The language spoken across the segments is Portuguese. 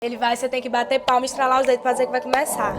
Ele vai, você tem que bater palma e estralar os dedos pra dizer que vai começar.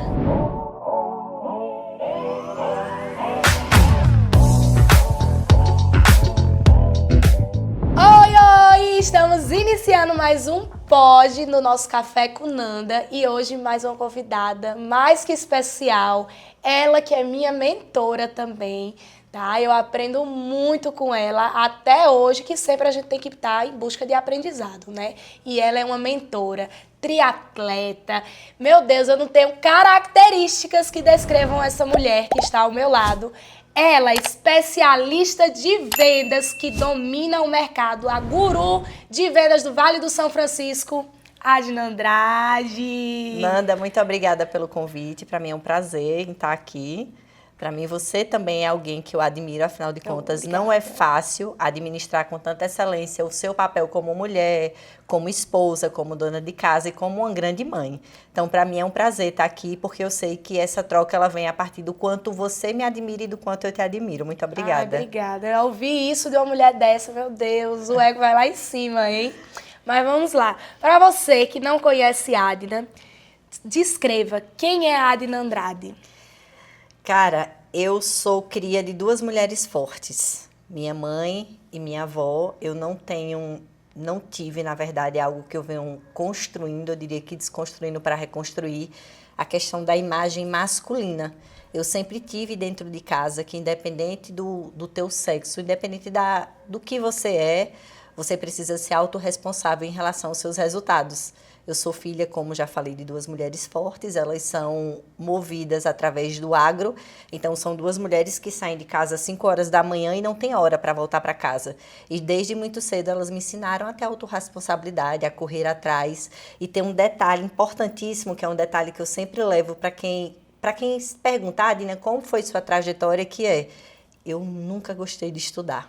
Oi, oi! Estamos iniciando mais um pod no nosso Café com Nanda e hoje mais uma convidada mais que especial. Ela que é minha mentora também, tá? Eu aprendo muito com ela até hoje, que sempre a gente tem que estar em busca de aprendizado, né? E ela é uma mentora, triatleta. Meu Deus, eu não tenho características que descrevam essa mulher que está ao meu lado. Ela, especialista de vendas que domina o mercado, a guru de vendas do Vale do São Francisco, Adna Andrade. Nanda, muito obrigada pelo convite. Para mim é um prazer em estar aqui. Para mim, você também é alguém que eu admiro, afinal de contas, Obrigada. não é fácil administrar com tanta excelência o seu papel como mulher, como esposa, como dona de casa e como uma grande mãe. Então, para mim é um prazer estar aqui, porque eu sei que essa troca ela vem a partir do quanto você me admira e do quanto eu te admiro. Muito obrigada. Ai, obrigada. Eu ouvi isso de uma mulher dessa, meu Deus, o ego vai lá em cima, hein? Mas vamos lá. Para você que não conhece Adna, descreva quem é a Adna Andrade. Cara, eu sou cria de duas mulheres fortes. Minha mãe e minha avó. Eu não tive, na verdade, algo que eu venho construindo, eu diria que desconstruindo para reconstruir, a questão da imagem masculina. Eu sempre tive dentro de casa que, independente do teu sexo, independente do que você precisa ser autorresponsável em relação aos seus resultados. Eu sou filha, como já falei, de duas mulheres fortes, elas são movidas através do agro, então são duas mulheres que saem de casa às 5 horas da manhã e não tem hora para voltar para casa. E desde muito cedo elas me ensinaram a ter autorresponsabilidade, a correr atrás. E tem um detalhe importantíssimo, que é um detalhe que eu sempre levo para quem se perguntar, Adina, como foi sua trajetória, que é, eu nunca gostei de estudar.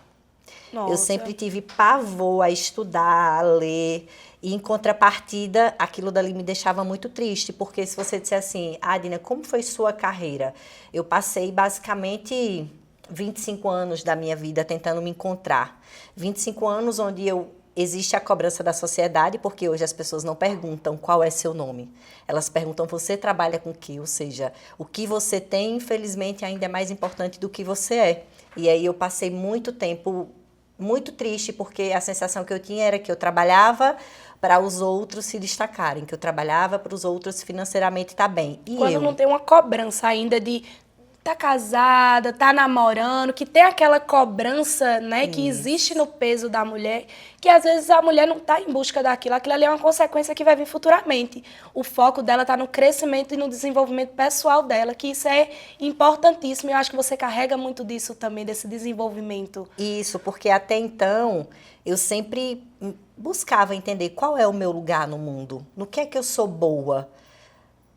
Nossa. Eu sempre tive pavor a estudar, a ler. E, em contrapartida, aquilo dali me deixava muito triste, porque se você disser assim, Adina, como foi sua carreira? Eu passei basicamente 25 anos da minha vida tentando me encontrar. 25 anos onde existe a cobrança da sociedade, porque hoje as pessoas não perguntam qual é seu nome. Elas perguntam, você trabalha com o quê? Ou seja, o que você tem, infelizmente, ainda é mais importante do que você é. E aí eu passei muito tempo muito triste, porque a sensação que eu tinha era que eu trabalhava para os outros se destacarem, que eu trabalhava para os outros financeiramente estar bem. E Quando eu? não tem uma cobrança ainda de tá casada, tá namorando, que tem aquela cobrança, né, que existe no peso da mulher, que às vezes a mulher não tá em busca daquilo, aquilo ali é uma consequência que vai vir futuramente. O foco dela tá no crescimento e no desenvolvimento pessoal dela, que isso é importantíssimo, e eu acho que você carrega muito disso também, desse desenvolvimento. Isso, porque até então eu sempre buscava entender qual é o meu lugar no mundo, no que é que eu sou boa.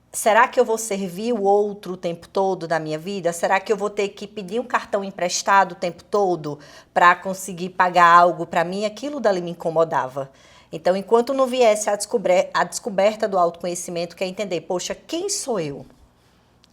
Será que eu vou servir o outro o tempo todo da minha vida? Será que eu vou ter que pedir um cartão emprestado o tempo todo para conseguir pagar algo para mim? Aquilo dali me incomodava. Então, enquanto não viesse a descoberta do autoconhecimento, que é entender, poxa, quem sou eu?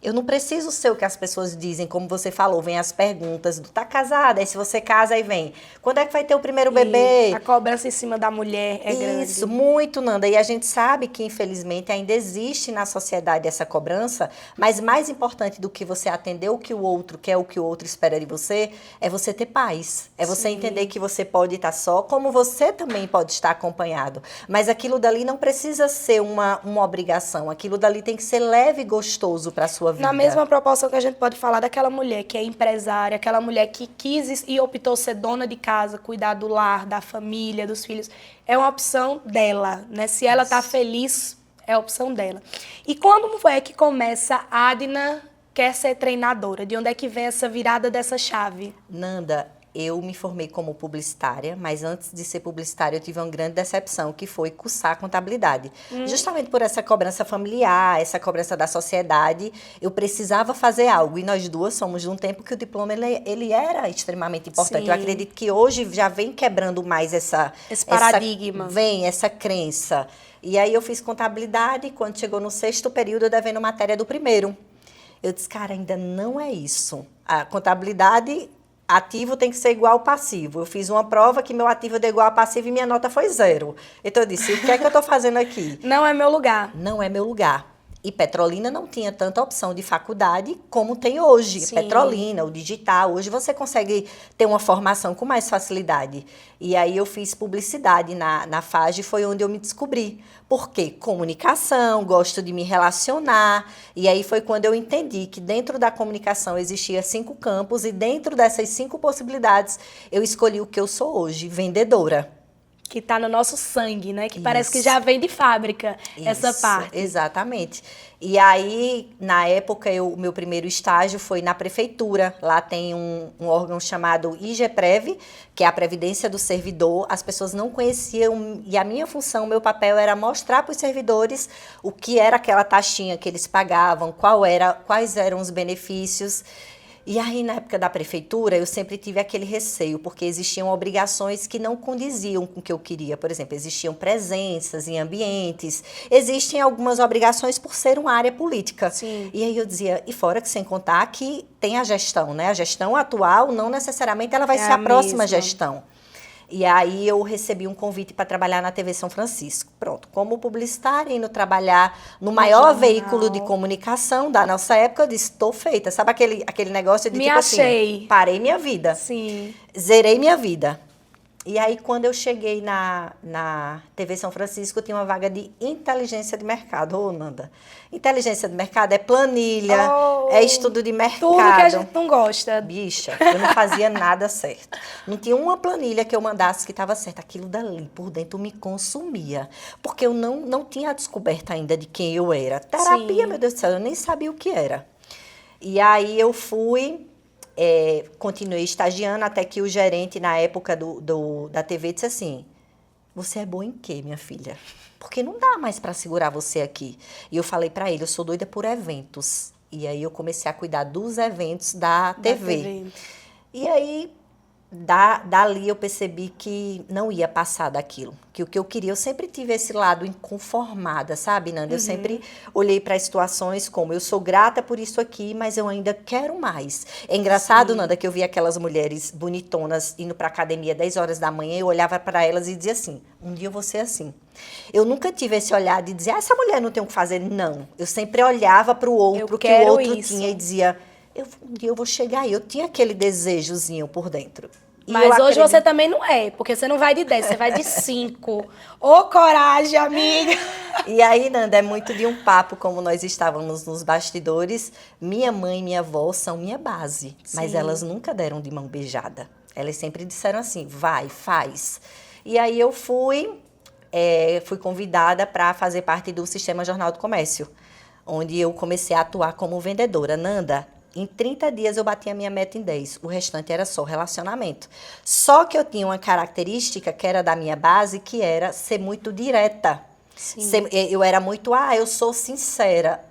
Eu não preciso ser o que as pessoas dizem, como você falou, vem as perguntas do tá casada, aí se você casa, aí vem, quando é que vai ter o primeiro bebê? E a cobrança em cima da mulher é grande. Isso, muito, Nanda. E a gente sabe que, infelizmente, ainda existe na sociedade essa cobrança, mas mais importante do que você atender o que o outro quer, o que o outro espera de você, é você ter paz. É você entender que você pode estar só, como você também pode estar acompanhado. Mas aquilo dali não precisa ser uma obrigação. Aquilo dali tem que ser leve e gostoso para a sua vida. Na mesma proporção que a gente pode falar daquela mulher que é empresária, aquela mulher que quis e optou ser dona de casa, cuidar do lar, da família, dos filhos, é uma opção dela, né? Se ela tá feliz, é a opção dela. E quando é que começa a Adna quer ser treinadora? De onde é que vem essa virada dessa chave? Nanda, eu me formei como publicitária, mas antes de ser publicitária eu tive uma grande decepção, que foi cursar contabilidade. Justamente por essa cobrança familiar, essa cobrança da sociedade, eu precisava fazer algo. E nós duas somos de um tempo que o diploma ele era extremamente importante. Sim. Eu acredito que hoje já vem quebrando mais Esse paradigma. Essa crença. E aí eu fiz contabilidade, quando chegou no 6º período, eu devendo matéria do primeiro. Eu disse, cara, ainda não é isso. A contabilidade ativo tem que ser igual ao passivo. Eu fiz uma prova que meu ativo deu igual ao passivo e minha nota foi 0. Então eu disse, o que é que eu estou fazendo aqui? Não é meu lugar. Não é meu lugar. E Petrolina não tinha tanta opção de faculdade como tem hoje. Sim. Petrolina, o digital, hoje você consegue ter uma formação com mais facilidade. E aí eu fiz publicidade na FAGE, foi onde eu me descobri. Por quê? Comunicação, gosto de me relacionar. E aí foi quando eu entendi que dentro da comunicação existia 5 campos e dentro dessas 5 possibilidades eu escolhi o que eu sou hoje, vendedora. Que tá no nosso sangue, né? Que parece que Isso. já vem de fábrica essa Isso, parte. exatamente. E aí, na época, o meu primeiro estágio foi na prefeitura. Lá tem um órgão chamado IGPREV, que é a Previdência do Servidor. As pessoas não conheciam e a minha função, meu papel era mostrar para os servidores o que era aquela taxinha que eles pagavam, quais eram os benefícios. E aí, na época da prefeitura, eu sempre tive aquele receio, porque existiam obrigações que não condiziam com o que eu queria. Por exemplo, existiam presenças em ambientes, existem algumas obrigações por ser uma área política. Sim. E aí eu dizia, e fora que sem contar que tem a gestão, né? A gestão atual, não necessariamente ela vai ser a próxima gestão. E aí eu recebi um convite para trabalhar na TV São Francisco. Pronto, como publicitária, indo trabalhar no maior veículo de comunicação da nossa época, eu disse, estou feita. Sabe aquele negócio de Me tipo achei. assim, parei minha vida. Sim. Zerei minha vida. E aí, quando eu cheguei na TV São Francisco, tinha uma vaga de inteligência de mercado. Ô, Nanda, inteligência de mercado é planilha, é estudo de mercado. Tudo que a gente não gosta. Bicha, eu não fazia nada certo. Não tinha uma planilha que eu mandasse que estava certa. Aquilo dali, por dentro, me consumia. Porque eu não tinha descoberto ainda de quem eu era. Terapia, Sim. meu Deus do céu, eu nem sabia o que era. E aí, eu fui... continuei estagiando até que o gerente, na época da TV, disse assim, você é boa em quê, minha filha? Porque não dá mais para segurar você aqui. E eu falei para ele, eu sou doida por eventos. E aí eu comecei a cuidar dos eventos da TV. E aí, dali eu percebi que não ia passar daquilo. Que o que eu queria, eu sempre tive esse lado inconformada, sabe, Nanda? Eu sempre olhei para as situações como, eu sou grata por isso aqui, mas eu ainda quero mais. É engraçado, Sim. Nanda, que eu via aquelas mulheres bonitonas indo para academia 10 horas da manhã, eu olhava para elas e dizia assim, um dia eu vou ser assim. Eu nunca tive esse olhar de dizer, essa mulher não tem o que fazer. Não. Eu sempre olhava para o outro, que o outro tinha e dizia, um dia eu vou chegar aí. Eu tinha aquele desejozinho por dentro. Mas hoje você também não é, porque você não vai de 10, você vai de 5. Ô, coragem, amiga! E aí, Nanda, é muito de um papo, como nós estávamos nos bastidores. Minha mãe e minha avó são minha base, mas elas nunca deram de mão beijada. Elas sempre disseram assim, vai, faz. E aí eu fui convidada para fazer parte do Sistema Jornal do Comércio, onde eu comecei a atuar como vendedora. Nanda, em 30 dias eu bati a minha meta em 10. O restante era só relacionamento. Só que eu tinha uma característica que era da minha base, que era ser muito direta. Eu era muito, eu sou sincera.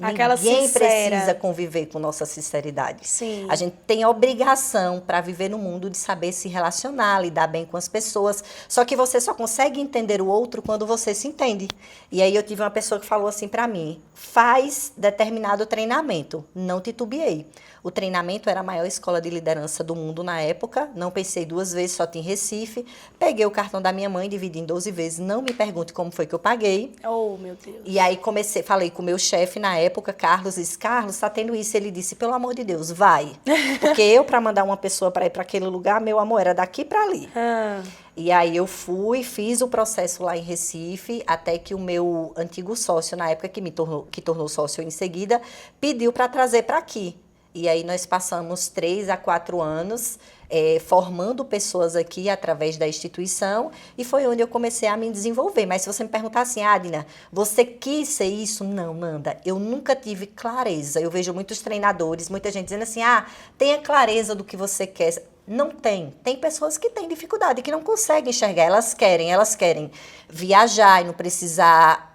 Aquela Ninguém sincera. precisa conviver com nossa sinceridade. Sim. A gente tem a obrigação para viver no mundo de saber se relacionar, lidar bem com as pessoas. Só que você só consegue entender o outro quando você se entende. E aí eu tive uma pessoa que falou assim para mim, faz determinado treinamento. Não titubeei. O treinamento era a maior escola de liderança do mundo na época. Não pensei 2 vezes, só tinha em Recife. Peguei o cartão da minha mãe, dividi em 12 vezes. Não me pergunte como foi que eu paguei. Oh, meu Deus. E aí falei com o meu chefe na época, Carlos, disse, Carlos, tá tendo isso? Ele disse, pelo amor de Deus, vai. Porque eu, para mandar uma pessoa para ir para aquele lugar, meu amor, era daqui para ali. E aí eu fui, fiz o processo lá em Recife, até que o meu antigo sócio, na época que tornou sócio em seguida, pediu para trazer para aqui. E aí nós passamos 3 a 4 anos formando pessoas aqui através da instituição e foi onde eu comecei a me desenvolver. Mas se você me perguntar assim, Adina, você quis ser isso? Não, Nanda, eu nunca tive clareza. Eu vejo muitos treinadores, muita gente dizendo assim, tenha clareza do que você quer. Não tem. Tem pessoas que têm dificuldade, que não conseguem enxergar. Elas querem viajar e não precisar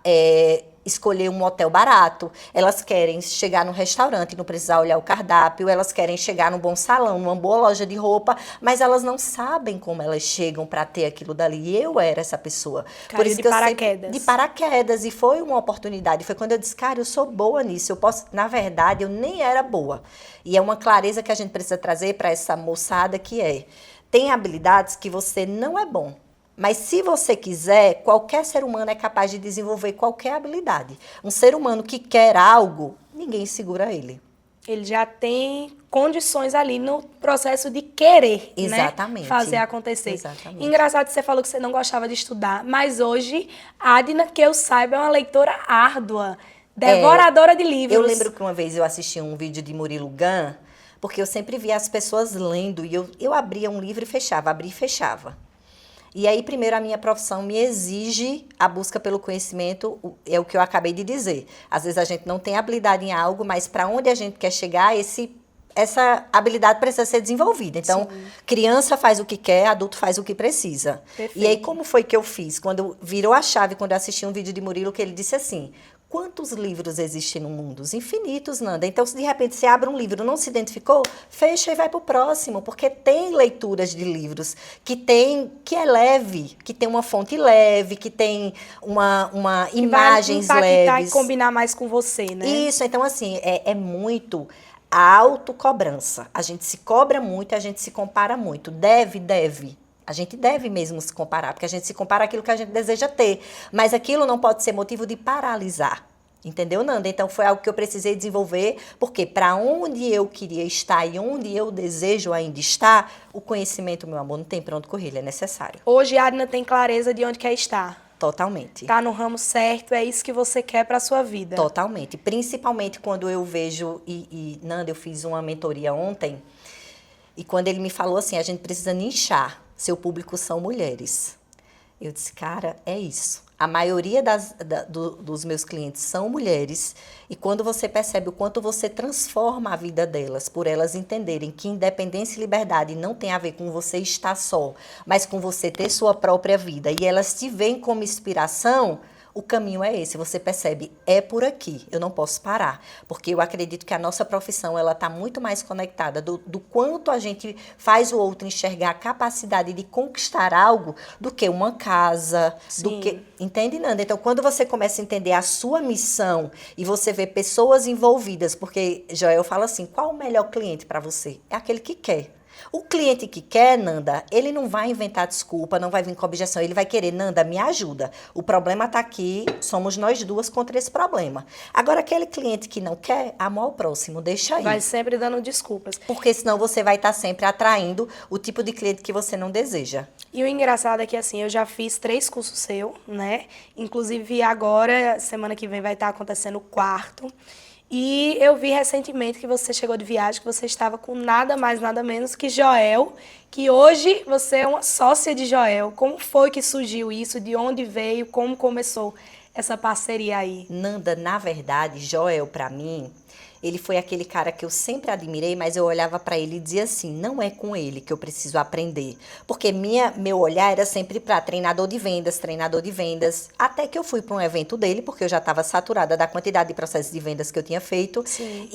escolher um hotel barato, elas querem chegar num restaurante e não precisar olhar o cardápio, elas querem chegar num bom salão, numa boa loja de roupa, mas elas não sabem como elas chegam para ter aquilo dali. E eu era essa pessoa. Por isso de paraquedas. De paraquedas, e foi uma oportunidade. Foi quando eu disse, cara, eu sou boa nisso, eu posso... Na verdade, eu nem era boa. E é uma clareza que a gente precisa trazer para essa moçada que tem habilidades que você não é bom. Mas se você quiser, qualquer ser humano é capaz de desenvolver qualquer habilidade. Um ser humano que quer algo, ninguém segura ele. Ele já tem condições ali no processo de querer, exatamente, né? Fazer acontecer. Exatamente. Engraçado que você falou que você não gostava de estudar, mas hoje, Adna, que eu saiba, é uma leitora árdua, devoradora de livros. Eu lembro que uma vez eu assisti um vídeo de Murilo Gun, porque eu sempre via as pessoas lendo, e eu abria um livro e fechava, abria e fechava. E aí, primeiro, a minha profissão me exige a busca pelo conhecimento, é o que eu acabei de dizer. Às vezes a gente não tem habilidade em algo, mas para onde a gente quer chegar, essa habilidade precisa ser desenvolvida. Então, sim, criança faz o que quer, adulto faz o que precisa. Perfeito. E aí, como foi que eu fiz? Quando virou a chave, quando eu assisti um vídeo de Murilo, que ele disse assim... Quantos livros existem no mundo? Infinitos, Nanda. Então, se de repente você abre um livro e não se identificou, fecha e vai para o próximo, porque tem leituras de livros que é leve, que tem uma fonte leve, que tem uma imagens leves. E combinar mais com você, né? Isso, então assim, é muito a autocobrança. A gente se cobra muito, a gente se compara muito. Deve. A gente deve mesmo se comparar, porque a gente se compara aquilo que a gente deseja ter. Mas aquilo não pode ser motivo de paralisar. Entendeu, Nanda? Então, foi algo que eu precisei desenvolver, porque para onde eu queria estar e onde eu desejo ainda estar, o conhecimento, meu amor, não tem pra onde correr, ele é necessário. Hoje, a Adna tem clareza de onde quer estar. Totalmente. Tá no ramo certo, é isso que você quer para sua vida. Totalmente. Principalmente quando eu vejo, Nanda, eu fiz uma mentoria ontem, e quando ele me falou assim, a gente precisa nichar. Seu público são mulheres. Eu disse, cara, é isso. A maioria dos meus clientes são mulheres. E quando você percebe o quanto você transforma a vida delas, por elas entenderem que independência e liberdade não tem a ver com você estar só, mas com você ter sua própria vida, e elas te veem como inspiração, o caminho é esse, você percebe, é por aqui, eu não posso parar, porque eu acredito que a nossa profissão, ela está muito mais conectada do quanto a gente faz o outro enxergar a capacidade de conquistar algo do que uma casa, do que, entende, Nanda? Então, quando você começa a entender a sua missão e você vê pessoas envolvidas, porque Joel fala assim, qual o melhor cliente para você? É aquele que quer. O cliente que quer, Nanda, ele não vai inventar desculpa, não vai vir com objeção, ele vai querer, Nanda, me ajuda. O problema está aqui, somos nós duas contra esse problema. Agora, aquele cliente que não quer, amor ao próximo, deixa aí. Vai sempre dando desculpas. Porque senão você vai estar sempre atraindo o tipo de cliente que você não deseja. E o engraçado é que, assim, eu já fiz 3 cursos seu, né? Inclusive, agora, semana que vem, vai estar acontecendo o 4º. E eu vi recentemente que você chegou de viagem, que você estava com nada mais, nada menos que Joel, que hoje você é uma sócia de Joel. Como foi que surgiu isso? De onde veio? Como começou essa parceria aí? Nanda, na verdade, Joel, para mim, ele foi aquele cara que eu sempre admirei, mas eu olhava para ele e dizia assim, não é com ele que eu preciso aprender. Porque meu olhar era sempre para treinador de vendas, até que eu fui para um evento dele, porque eu já estava saturada da quantidade de processos de vendas que eu tinha feito. Sim.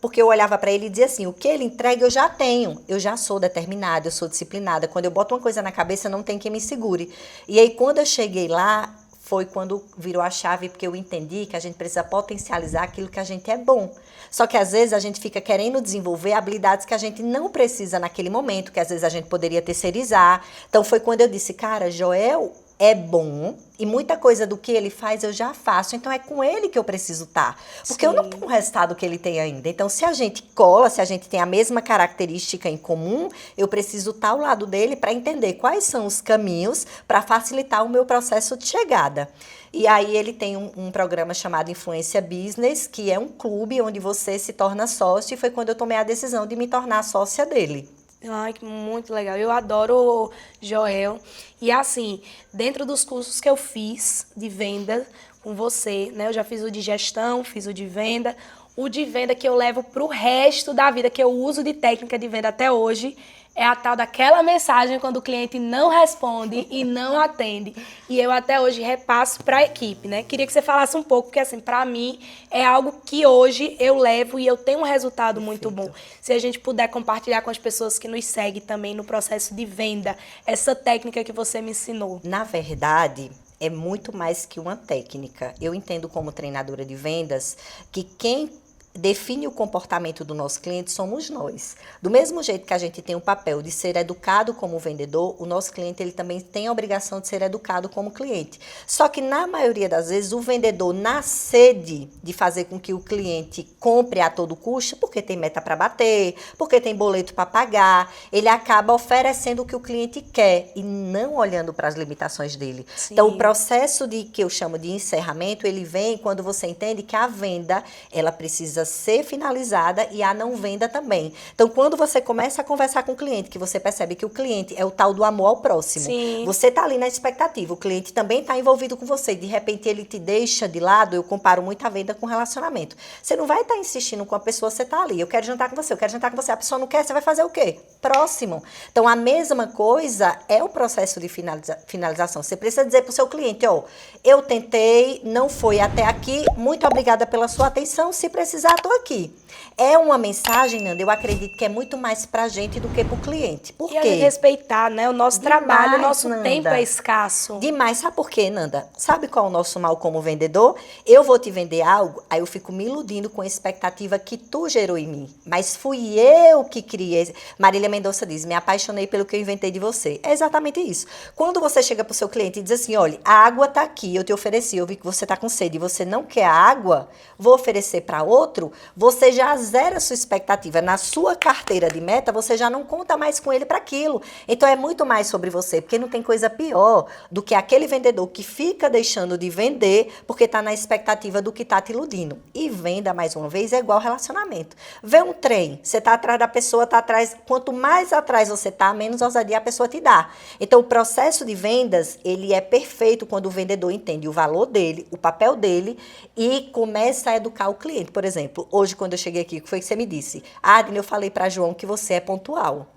Porque eu olhava para ele e dizia assim, o que ele entrega eu já tenho, eu já sou determinada, eu sou disciplinada. Quando eu boto uma coisa na cabeça, não tem quem me segure. E aí, quando eu cheguei lá, foi quando virou a chave, porque eu entendi que a gente precisa potencializar aquilo que a gente é bom. Só que às vezes a gente fica querendo desenvolver habilidades que a gente não precisa naquele momento, que às vezes a gente poderia terceirizar. Então foi quando eu disse, cara, Joel é bom e muita coisa do que ele faz eu já faço, então é com ele que eu preciso estar. Porque eu não tenho o resultado que ele tem ainda. Então se a gente cola, se a gente tem a mesma característica em comum, eu preciso estar ao lado dele para entender quais são os caminhos para facilitar o meu processo de chegada. E aí ele tem um programa chamado Influência Business, que é um clube onde você se torna sócio, e foi quando eu tomei a decisão de me tornar sócia dele. Ai, muito legal. Eu adoro o Joel. E assim, dentro dos cursos que eu fiz de venda com você, né? Eu já fiz o de gestão, fiz o de venda. O de venda que eu levo para o resto da vida, que eu uso de técnica de venda até hoje, É a tal daquela mensagem quando o cliente não responde e não atende. E eu até hoje repasso para a equipe, né? Queria que você falasse um pouco, porque assim, para mim é algo que hoje eu levo e eu tenho um resultado muito bom. Se a gente puder compartilhar com as pessoas que nos seguem também no processo de venda, essa técnica que você me ensinou. Na verdade, é muito mais que uma técnica. Eu entendo como treinadora de vendas que quem define o comportamento do nosso cliente somos nós. Do mesmo jeito que a gente tem o papel de ser educado como vendedor, o nosso cliente ele também tem a obrigação de ser educado como cliente. Só que na maioria das vezes o vendedor, na sede de fazer com que o cliente compre a todo custo, porque tem meta para bater, porque tem boleto para pagar, ele acaba oferecendo o que o cliente quer e não olhando para as limitações dele. Sim. Então o processo que eu chamo de encerramento, ele vem quando você entende que a venda, ela precisa ser finalizada e a não venda também. Então, quando você começa a conversar com o cliente, que você percebe que o cliente é o tal do amor ao próximo. Sim. Você está ali na expectativa, o cliente também está envolvido com você, de repente ele te deixa de lado, eu comparo muito a venda com relacionamento. Você não vai estar insistindo com a pessoa, você está ali, eu quero jantar com você, eu quero jantar com você, a pessoa não quer, você vai fazer o quê? Próximo. Então, a mesma coisa é o processo de finalização. Você precisa dizer para o seu cliente, ó, eu tentei, não foi até aqui, muito obrigada pela sua atenção, se precisar, estou aqui. É uma mensagem, Nanda, eu acredito que é muito mais pra gente do que pro cliente. Por quê? E a gente respeitar, né? O nosso trabalho, o nosso Nanda. tempo é escasso. Demais. Sabe por quê, Nanda? Sabe qual é o nosso mal como vendedor? Eu vou te vender algo, aí eu fico me iludindo com a expectativa que tu gerou em mim. Mas fui eu que criei. Marília Mendonça diz, me apaixonei pelo que eu inventei de você. É exatamente isso. Quando você chega pro seu cliente e diz assim, olha, a água tá aqui, eu te ofereci, eu vi que você tá com sede e você não quer a água, vou oferecer para outro, você já zera a sua expectativa. Na sua carteira de meta, você já não conta mais com ele para aquilo. Então, é muito mais sobre você, porque não tem coisa pior do que aquele vendedor que fica deixando de vender porque está na expectativa do que está te iludindo. E venda, mais uma vez, é igual relacionamento. Vê um trem, você está atrás da pessoa, está atrás, quanto mais atrás você está, menos ousadia a pessoa te dá. Então, o processo de vendas, ele é perfeito quando o vendedor entende o valor dele, o papel dele e começa a educar o cliente. Por exemplo, hoje, quando eu cheguei aqui, o que foi que você me disse? Adne, eu falei para João que você é pontual.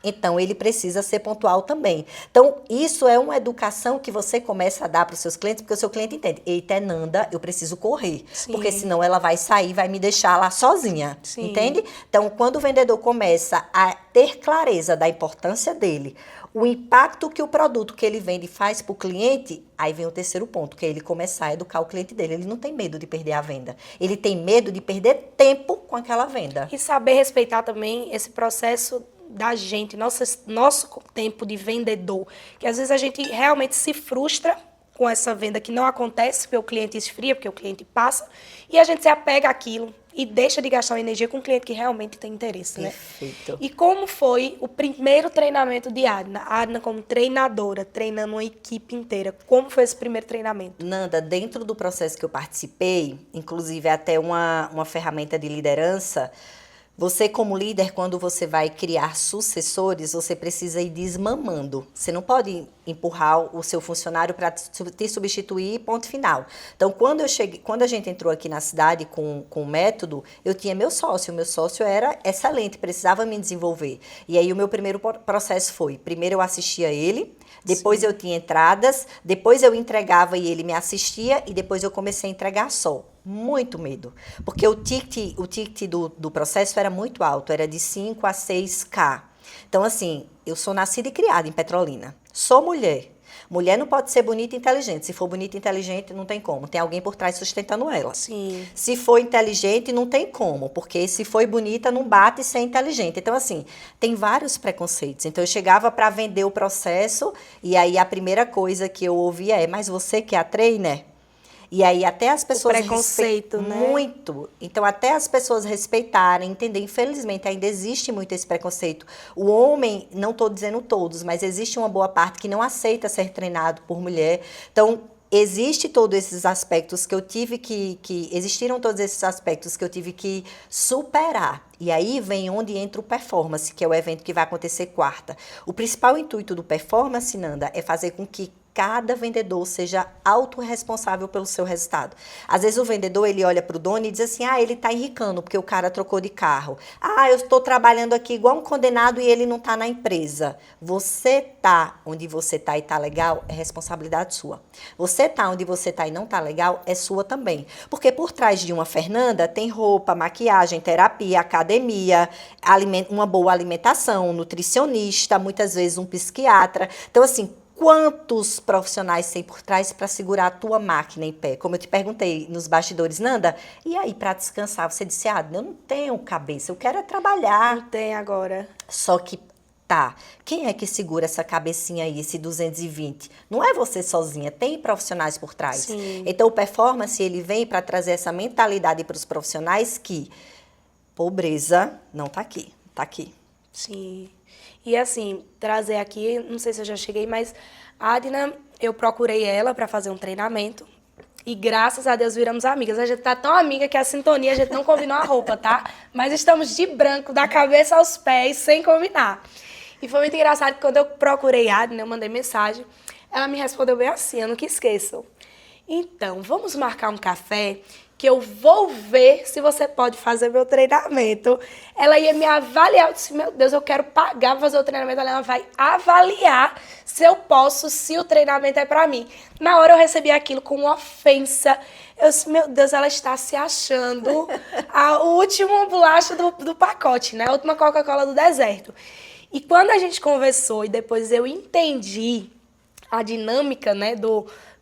Então, ele precisa ser pontual também. Então, isso é uma educação que você começa a dar para os seus clientes, porque o seu cliente entende. Eita, Nanda, eu preciso correr. Sim. Porque senão ela vai sair, vai me deixar lá sozinha. Sim. Entende? Então, quando o vendedor começa a ter clareza da importância dele, o impacto que o produto que ele vende faz para o cliente, aí vem o terceiro ponto, que é ele começar a educar o cliente dele. Ele não tem medo de perder a venda. Ele tem medo de perder tempo com aquela venda. E saber respeitar também esse processo da gente, nosso tempo de vendedor. Que às vezes a gente realmente se frustra com essa venda que não acontece, porque o cliente esfria, porque o cliente passa, e a gente se apega àquilo e deixa de gastar uma energia com um cliente que realmente tem interesse, né? Perfeito. E como foi o primeiro treinamento de Adna? A Adna como treinadora, treinando uma equipe inteira. Como foi esse primeiro treinamento? Nanda, dentro do processo que eu participei, inclusive até uma ferramenta de liderança, você como líder, quando você vai criar sucessores, você precisa ir desmamando. Você não pode empurrar o seu funcionário para te substituir, ponto final. Então, quando a gente entrou aqui na cidade com o método, eu tinha meu sócio era excelente, precisava me desenvolver. E aí o meu primeiro processo foi, primeiro eu assistia ele, depois eu tinha entradas, depois eu entregava e ele me assistia e depois eu comecei a entregar só. Muito medo, porque o ticket do processo era muito alto, era de 5 a 6K. Então, assim, eu sou nascida e criada em Petrolina, sou mulher. Mulher não pode ser bonita e inteligente. Se for bonita e inteligente, não tem como. Tem alguém por trás sustentando ela. Sim. Se for inteligente, não tem como. Porque se for bonita, não bate ser inteligente. Então, assim, tem vários preconceitos. Então, eu chegava para vender o processo e aí a primeira coisa que eu ouvia é, mas você que é a trainer? E aí até as pessoas preconceito, né? Muito. Então até as pessoas respeitarem, entender. Infelizmente ainda existe muito esse preconceito. O homem, não estou dizendo todos, mas existe uma boa parte que não aceita ser treinado por mulher. Então existe todos esses aspectos que eu tive existiram todos esses aspectos que eu tive que superar. E aí vem onde entra o Performance, que é o evento que vai acontecer quarta. O principal intuito do Performance, Nanda, é fazer com que cada vendedor seja autorresponsável pelo seu resultado. Às vezes o vendedor, ele olha para o dono e diz assim, ele está enricando porque o cara trocou de carro. Eu estou trabalhando aqui igual um condenado e ele não está na empresa. Você tá onde você tá e tá legal, é responsabilidade sua. Você tá onde você tá e não tá legal, é sua também. Porque por trás de uma Fernanda tem roupa, maquiagem, terapia, academia, uma boa alimentação, nutricionista, muitas vezes um psiquiatra. Então, assim, quantos profissionais tem por trás para segurar a tua máquina em pé? Como eu te perguntei nos bastidores, Nanda, e aí para descansar? Você disse, eu não tenho cabeça, eu quero é trabalhar. Não tem agora. Só que tá, quem é que segura essa cabecinha aí, esse 220? Não é você sozinha, tem profissionais por trás. Sim. Então o performance, ele vem para trazer essa mentalidade para os profissionais que pobreza não tá aqui, tá aqui. Sim. E assim, trazer aqui, não sei se eu já cheguei, mas a Adna, eu procurei ela para fazer um treinamento e graças a Deus viramos amigas. A gente tá tão amiga que a sintonia, a gente não combinou a roupa, tá? Mas estamos de branco, da cabeça aos pés, sem combinar. E foi muito engraçado que quando eu procurei a Adna, eu mandei mensagem, ela me respondeu bem assim, eu nunca esqueço. Então, vamos marcar um café que eu vou ver se você pode fazer meu treinamento. Ela ia me avaliar. Eu disse, meu Deus, eu quero pagar para fazer o treinamento. Ela vai avaliar se eu posso, se o treinamento é para mim. Na hora eu recebi aquilo com ofensa. Eu disse, meu Deus, ela está se achando o último bolacha do pacote, né? A última Coca-Cola do deserto. E quando a gente conversou e depois eu entendi a dinâmica, né,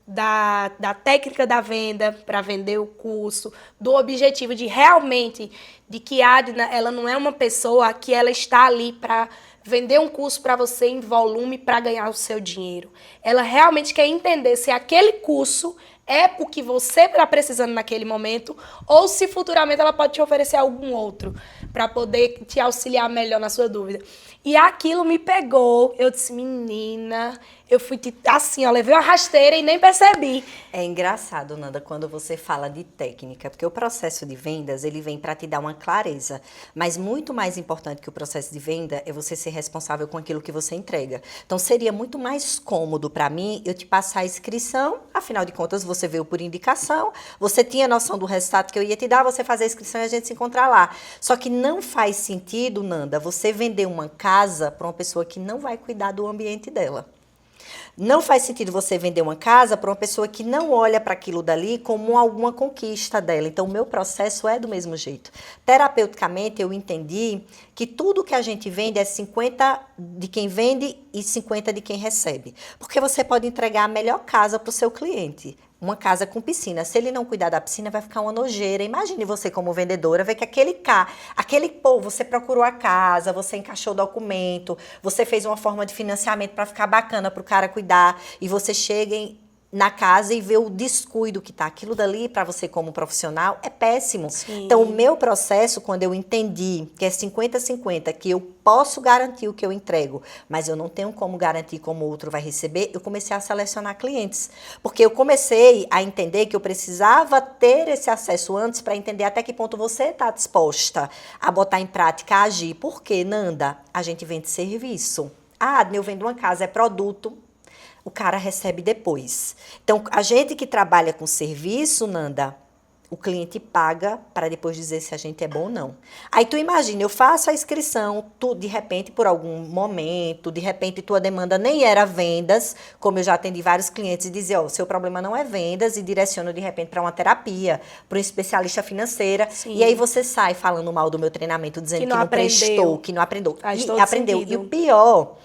da técnica da venda para vender o curso, do objetivo de realmente, de que a Adna, ela não é uma pessoa que ela está ali para vender um curso para você em volume para ganhar o seu dinheiro. Ela realmente quer entender se aquele curso é o que você está precisando naquele momento ou se futuramente ela pode te oferecer algum outro para poder te auxiliar melhor na sua dúvida. E aquilo me pegou. Eu disse, menina, eu fui assim, levei uma rasteira e nem percebi. É engraçado, Nanda, quando você fala de técnica, porque o processo de vendas, ele vem para te dar uma clareza, mas muito mais importante que o processo de venda é você ser responsável com aquilo que você entrega. Então, seria muito mais cômodo para mim eu te passar a inscrição, afinal de contas, você veio por indicação, você tinha noção do resultado que eu ia te dar, você fazer a inscrição e a gente se encontrar lá. Só que não faz sentido, Nanda, você vender uma casa para uma pessoa que não vai cuidar do ambiente dela. Não faz sentido você vender uma casa para uma pessoa que não olha para aquilo dali como alguma conquista dela. Então, o meu processo é do mesmo jeito. Terapeuticamente, eu entendi que tudo que a gente vende é 50 de quem vende e 50 de quem recebe. Porque você pode entregar a melhor casa para o seu cliente. Uma casa com piscina. Se ele não cuidar da piscina, vai ficar uma nojeira. Imagine você como vendedora, ver que você procurou a casa, você encaixou o documento, você fez uma forma de financiamento para ficar bacana para o cara cuidar, e você chega na casa e vê o descuido que tá. Aquilo dali, para você como profissional, é péssimo. Sim. Então, o meu processo, quando eu entendi que é 50-50, que eu posso garantir o que eu entrego, mas eu não tenho como garantir como o outro vai receber, eu comecei a selecionar clientes. Porque eu comecei a entender que eu precisava ter esse acesso antes para entender até que ponto você está disposta a botar em prática, a agir. Por quê, Nanda? A gente vende serviço. Eu vendo uma casa, é produto. O cara recebe depois. Então, a gente que trabalha com serviço, Nanda, o cliente paga para depois dizer se a gente é bom ou não. Aí tu imagina, eu faço a inscrição, tu de repente, por algum momento, de repente tua demanda nem era vendas, como eu já atendi vários clientes e dizia, seu problema não é vendas, e direciono de repente para uma terapia, para um especialista financeira. Sim. E aí você sai falando mal do meu treinamento, dizendo que não prestou, que não aprendeu. E aprendeu. E o pior,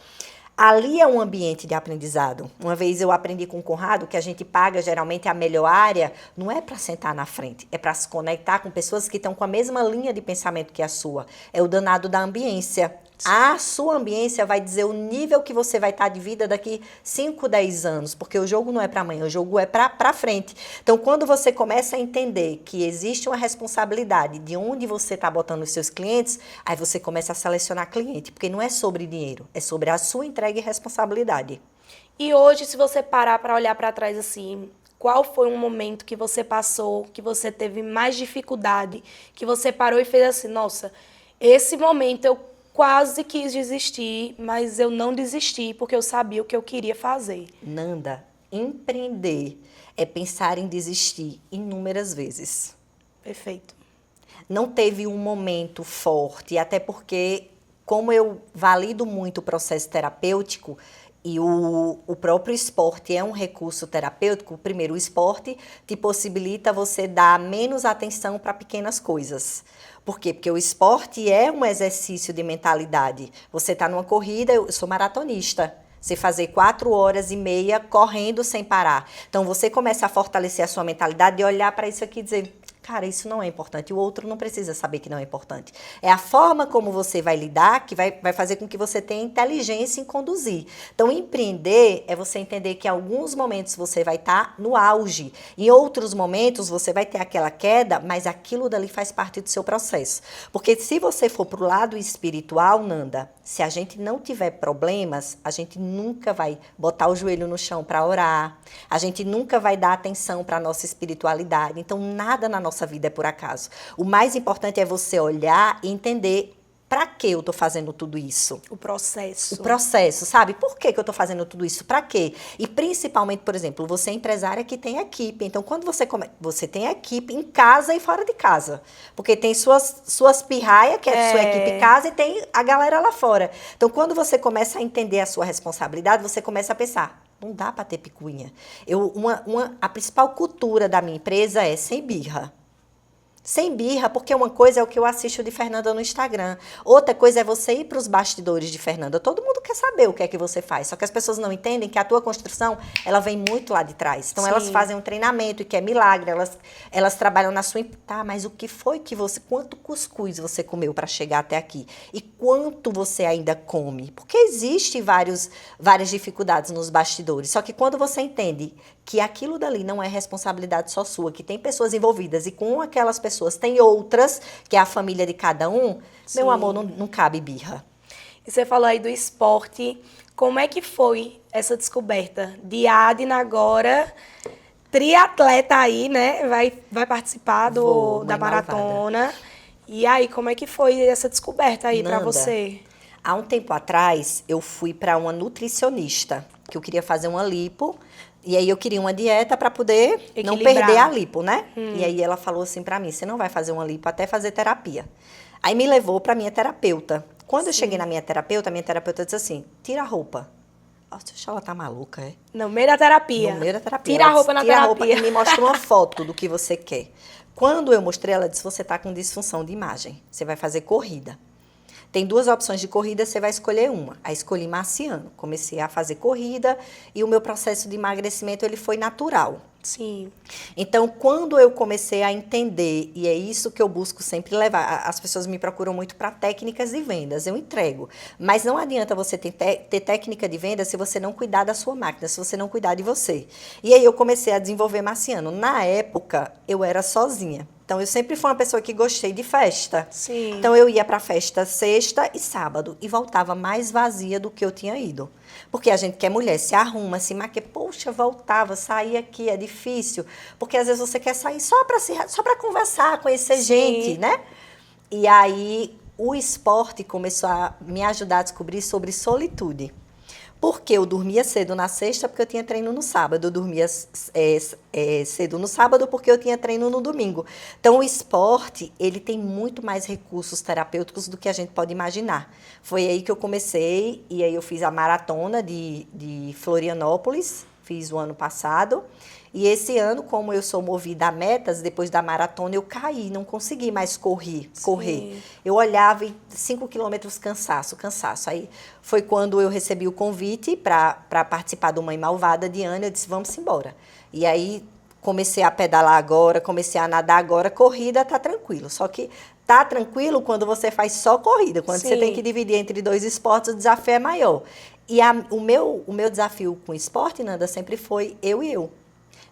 ali é um ambiente de aprendizado. Uma vez eu aprendi com o Conrado que a gente paga geralmente a melhor área, não é para sentar na frente, é para se conectar com pessoas que estão com a mesma linha de pensamento que a sua. É o danado da ambiência. A sua ambiência vai dizer o nível que você vai estar de vida daqui 5, 10 anos, porque o jogo não é para amanhã, o jogo é para frente. Então, quando você começa a entender que existe uma responsabilidade de onde você está botando os seus clientes, aí você começa a selecionar cliente, porque não é sobre dinheiro, é sobre a sua entrega e responsabilidade. E hoje, se você parar para olhar para trás assim, qual foi um momento que você passou, que você teve mais dificuldade, que você parou e fez assim, nossa, esse momento eu quase quis desistir, mas eu não desisti porque eu sabia o que eu queria fazer. Nanda, empreender é pensar em desistir inúmeras vezes. Perfeito. Não teve um momento forte, até porque, como eu valido muito o processo terapêutico, e o próprio esporte é um recurso terapêutico, primeiro, o esporte te possibilita você dar menos atenção para pequenas coisas. Por quê? Porque o esporte é um exercício de mentalidade. Você está numa corrida, eu sou maratonista. Você fazer 4 horas e meia correndo sem parar. Então, você começa a fortalecer a sua mentalidade e olhar para isso aqui e dizer, cara, isso não é importante. O outro não precisa saber que não é importante. É a forma como você vai lidar que vai fazer com que você tenha inteligência em conduzir. Então, empreender é você entender que em alguns momentos você vai estar no auge. Em outros momentos você vai ter aquela queda, mas aquilo dali faz parte do seu processo. Porque se você for para o lado espiritual, Nanda, se a gente não tiver problemas, a gente nunca vai botar o joelho no chão para orar. A gente nunca vai dar atenção para a nossa espiritualidade. Então, nada na nossa vida é por acaso. O mais importante é você olhar e entender para que eu estou fazendo tudo isso. O processo. O processo, sabe? Por que eu estou fazendo tudo isso? Para quê? E principalmente, por exemplo, você é empresária que tem equipe. Então, quando você tem equipe em casa e fora de casa. Porque tem suas pirraias, que é a sua equipe em casa, e tem a galera lá fora. Então, quando você começa a entender a sua responsabilidade, você começa a pensar, não dá para ter picuinha. A principal cultura da minha empresa é sem birra. Sem birra, porque uma coisa é o que eu assisto de Fernanda no Instagram. Outra coisa é você ir para os bastidores de Fernanda. Todo mundo quer saber o que é que você faz. Só que as pessoas não entendem que a tua construção, ela vem muito lá de trás. Então, elas fazem um treinamento, e que é milagre. Elas trabalham na sua... Tá, mas o que foi que você... Quanto cuscuz você comeu para chegar até aqui? E quanto você ainda come? Porque existe várias dificuldades nos bastidores. Só que quando você entende que aquilo dali não é responsabilidade só sua, que tem pessoas envolvidas e com aquelas pessoas tem outras, que é a família de cada um, meu amor, não cabe birra. E você falou aí do esporte, como é que foi essa descoberta de Adna agora, triatleta aí, né, vai participar da maratona, e aí como é que foi essa descoberta aí para você? Há um tempo atrás, eu fui para uma nutricionista, que eu queria fazer uma lipo. E aí eu queria uma dieta para poder não perder a lipo, né? E aí ela falou assim para mim, você não vai fazer uma lipo até fazer terapia. Aí me levou para minha terapeuta. Quando eu cheguei na minha terapeuta disse assim, tira a roupa. Nossa, ela tá maluca, é? No meio da terapia. No meio da terapia. Tira a roupa na terapia. Tira a roupa e me mostra uma foto do que você quer. Quando eu mostrei, ela disse, você tá com disfunção de imagem. Você vai fazer corrida. Tem 2 opções de corrida, você vai escolher uma. Aí escolhi marciano. Comecei a fazer corrida e o meu processo de emagrecimento ele foi natural. Sim. Então, quando eu comecei a entender, e é isso que eu busco sempre levar, as pessoas me procuram muito para técnicas de vendas, eu entrego. Mas não adianta você ter técnica de venda se você não cuidar da sua máquina, se você não cuidar de você. E aí eu comecei a desenvolver marciano. Na época, eu era sozinha. Então, eu sempre fui uma pessoa que gostei de festa. Sim. Então, eu ia para festa sexta e sábado e voltava mais vazia do que eu tinha ido. Porque a gente que é mulher, se arruma, se maquia, poxa, voltava, sair aqui é difícil. Porque às vezes você quer sair só para conversar, conhecer gente, né? E aí, o esporte começou a me ajudar a descobrir sobre solitude. Porque eu dormia cedo na sexta porque eu tinha treino no sábado. Eu dormia cedo no sábado porque eu tinha treino no domingo. Então, o esporte, ele tem muito mais recursos terapêuticos do que a gente pode imaginar. Foi aí que eu comecei, e aí eu fiz a maratona de Florianópolis, fiz o ano passado. E esse ano, como eu sou movida a metas, depois da maratona eu caí, não consegui mais correr. Eu olhava e 5 quilômetros cansaço. Aí foi quando eu recebi o convite para participar do Mãe Malvada de Ana, eu disse, vamos embora. E aí comecei a pedalar agora, comecei a nadar agora, corrida tá tranquilo. Só que tá tranquilo quando você faz só corrida, quando você tem que dividir entre 2 esportes, o desafio é maior. E o meu desafio com o esporte, Nanda, sempre foi eu e eu.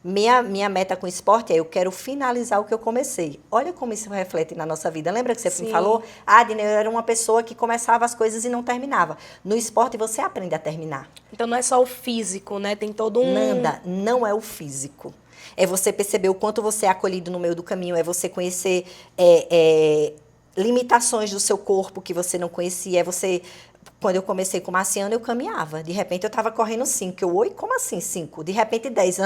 Minha meta com o esporte é eu quero finalizar o que eu comecei. Olha como isso reflete na nossa vida. Lembra que você me falou? Adna, eu era uma pessoa que começava as coisas e não terminava. No esporte você aprende a terminar. Então não é só o físico, né? Tem todo um... Nanda, não é o físico. É você perceber o quanto você é acolhido no meio do caminho, é você conhecer limitações do seu corpo que você não conhecia. Quando eu comecei com Marciano, eu caminhava. De repente, eu estava correndo 5. Oi, como assim 5? De repente, 10.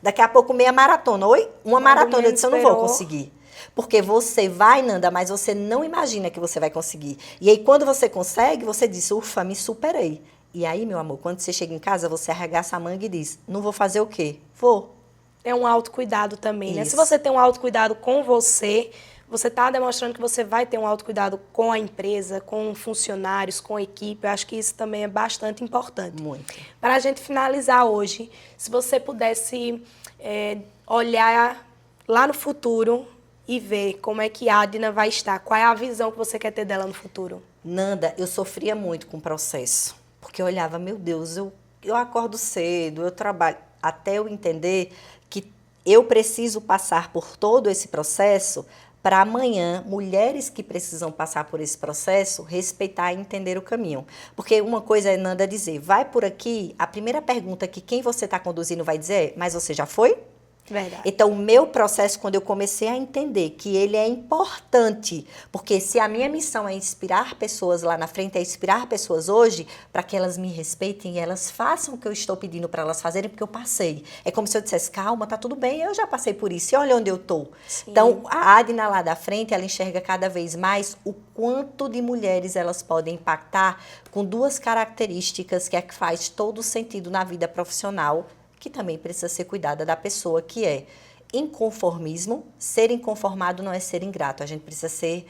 Daqui a pouco, meia maratona. Oi, uma maratona. Eu disse, eu não vou conseguir. Porque você vai, Nanda, mas você não imagina que você vai conseguir. E aí, quando você consegue, você diz, ufa, me superei. E aí, meu amor, quando você chega em casa, você arregaça a manga e diz, não vou fazer o quê? Vou. É um autocuidado também, né? Isso. Se você tem um autocuidado com você, você está demonstrando que você vai ter um autocuidado com a empresa, com funcionários, com a equipe. Eu acho que isso também é bastante importante. Muito. Para a gente finalizar hoje, se você pudesse olhar lá no futuro e ver como é que a Adna vai estar, qual é a visão que você quer ter dela no futuro? Nanda, eu sofria muito com o processo. Porque eu olhava, meu Deus, eu acordo cedo, eu trabalho. Até eu entender que eu preciso passar por todo esse processo para amanhã, mulheres que precisam passar por esse processo, respeitar e entender o caminho. Porque uma coisa é Nanda dizer, vai por aqui, a primeira pergunta que quem você está conduzindo vai dizer é, mas você já foi? Verdade. Então, o meu processo, quando eu comecei a entender que ele é importante, porque se a minha missão é inspirar pessoas lá na frente, é inspirar pessoas hoje, para que elas me respeitem e elas façam o que eu estou pedindo para elas fazerem, porque eu passei. É como se eu dissesse, calma, tá tudo bem, eu já passei por isso, e olha onde eu estou. Então, a Adna lá da frente, ela enxerga cada vez mais o quanto de mulheres elas podem impactar com duas características que é que faz todo sentido na vida profissional, que também precisa ser cuidada da pessoa, que é inconformismo. Ser inconformado não é ser ingrato. A gente precisa ser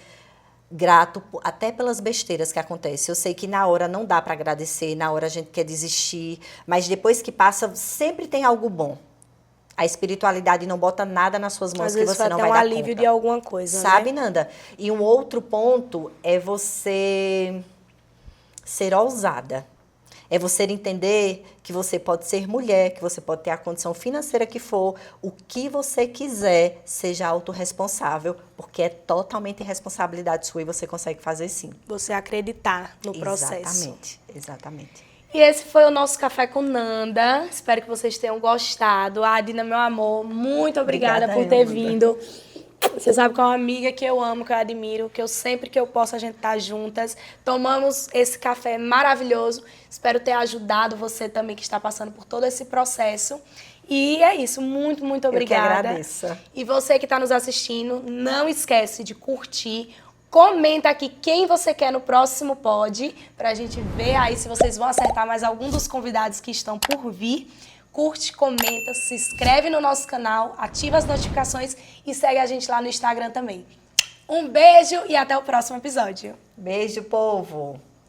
grato até pelas besteiras que acontecem. Eu sei que na hora não dá para agradecer, na hora a gente quer desistir, mas depois que passa, sempre tem algo bom. A espiritualidade não bota nada nas suas mãos que você não vai dar conta. Às vezes vai ter um alívio de alguma coisa, sabe, né? Nanda? E um outro ponto é você ser ousada. É você entender que você pode ser mulher, que você pode ter a condição financeira que for, o que você quiser, seja autorresponsável, porque é totalmente responsabilidade sua e você consegue fazer sim. Você acreditar no processo. Exatamente. E esse foi o nosso Café com Nanda. Espero que vocês tenham gostado. Adna, meu amor, muito obrigada por ter vindo. Você sabe que é uma amiga que eu amo, que eu admiro, que eu sempre que eu posso a gente tá juntas. Tomamos esse café maravilhoso. Espero ter ajudado você também que está passando por todo esse processo. E é isso, muito, muito obrigada. Eu que agradeço. E você que está nos assistindo, não esquece de curtir. Comenta aqui quem você quer no próximo pod, pra gente ver aí se vocês vão acertar mais algum dos convidados que estão por vir. Curte, comenta, se inscreve no nosso canal, ativa as notificações e segue a gente lá no Instagram também. Um beijo e até o próximo episódio. Beijo, povo!